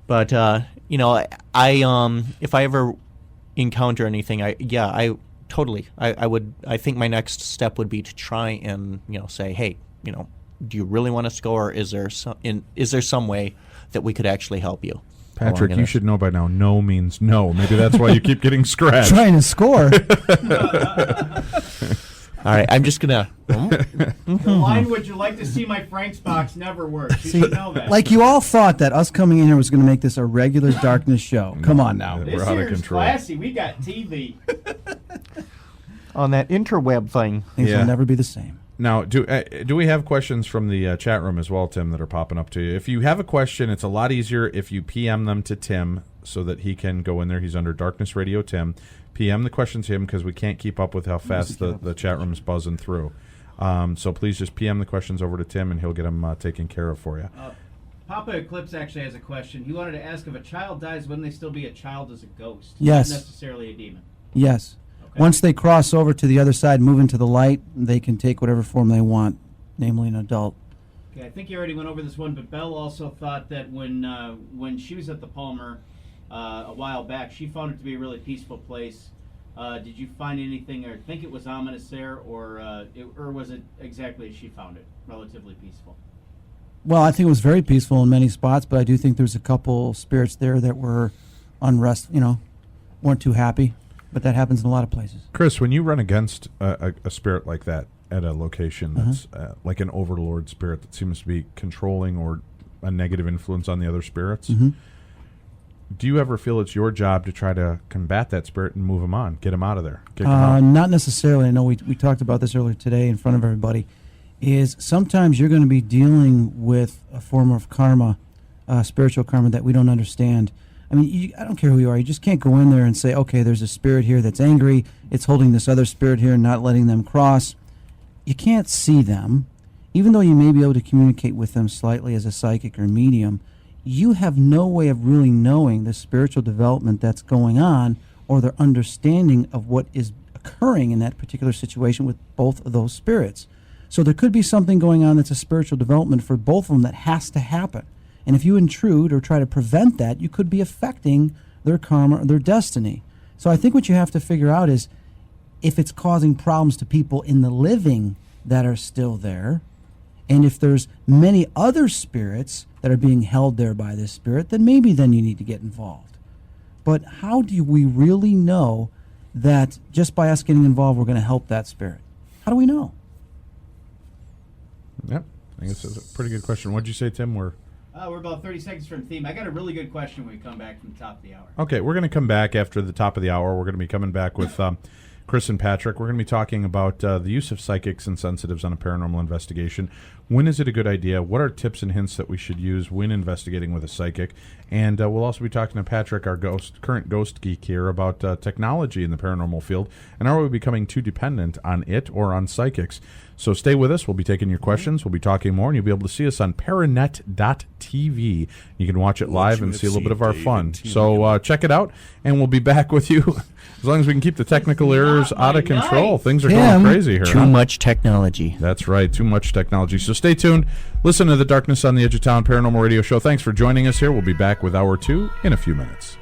But, if I ever encounter anything, I think my next step would be to try and, say, hey, do you really want us to go, or is there some way that we could actually help you? Patrick, you should know by now, no means no. Maybe that's why you keep getting scratched. Trying to score. All right, I'm just going to... The line, would you like to see my Frank's box, never works. You should know that. Like you all thought that us coming in here was going to make this a regular darkness show. Come on now. This We're out of here's control. classy. We got TV. On that interweb thing. Things will never be the same. Now, do we have questions from the chat room as well, Tim, that are popping up to you? If you have a question, it's a lot easier if you PM them to Tim so that he can go in there. He's under Darkness Radio Tim. PM the questions to him because we can't keep up with how fast the chat room is buzzing through. So please just PM the questions over to Tim, and he'll get them taken care of for you. Papa Eclipse actually has a question. He wanted to ask if a child dies, wouldn't they still be a child as a ghost? Yes. Not necessarily a demon. Yes. Okay. Once they cross over to the other side, move into the light, they can take whatever form they want, namely an adult. Okay, I think you already went over this one, but Belle also thought that when she was at the Palmer a while back, she found it to be a really peaceful place. Did you find anything or think it was ominous there, or was it exactly as she found it, relatively peaceful? Well, I think it was very peaceful in many spots, but I do think there's a couple spirits there that were unrest, weren't too happy. But that happens in a lot of places. Chris, when you run against a spirit like that at a location that's like an overlord spirit that seems to be controlling or a negative influence on the other spirits, do you ever feel it's your job to try to combat that spirit and move him on, get him out of there? Not necessarily. I know we talked about this earlier today in front of everybody. Is sometimes you're going to be dealing with a form of karma, spiritual karma that we don't understand. I mean, I don't care who you are. You just can't go in there and say, okay, there's a spirit here that's angry. It's holding this other spirit here and not letting them cross. You can't see them. Even though you may be able to communicate with them slightly as a psychic or medium, you have no way of really knowing the spiritual development that's going on or their understanding of what is occurring in that particular situation with both of those spirits. So there could be something going on that's a spiritual development for both of them that has to happen. And if you intrude or try to prevent that, you could be affecting their karma or their destiny. So I think what you have to figure out is if it's causing problems to people in the living that are still there, and if there's many other spirits that are being held there by this spirit, then maybe then you need to get involved. But how do we really know that just by us getting involved, we're going to help that spirit? How do we know? Yep. I think it's a pretty good question. What'd you say, Tim? We're about 30 seconds from theme. I got a really good question when we come back from the top of the hour. Okay, we're going to come back after the top of the hour. We're going to be coming back with Chris and Patrick. We're going to be talking about the use of psychics and sensitives on a paranormal investigation. When is it a good idea? What are tips and hints that we should use when investigating with a psychic? And we'll also be talking to Patrick, our current ghost geek here, about technology in the paranormal field. And are we becoming too dependent on it or on psychics? So stay with us. We'll be taking your questions. We'll be talking more, and you'll be able to see us on paranet.tv. You can watch it live and see a little bit of our fun. So check it out, and we'll be back with you. As long as we can keep the technical errors out of control. Things are going crazy here. Too much technology. That's right, too much technology. So stay tuned. Listen to the Darkness on the Edge of Town Paranormal Radio Show. Thanks for joining us here. We'll be back with Hour 2 in a few minutes.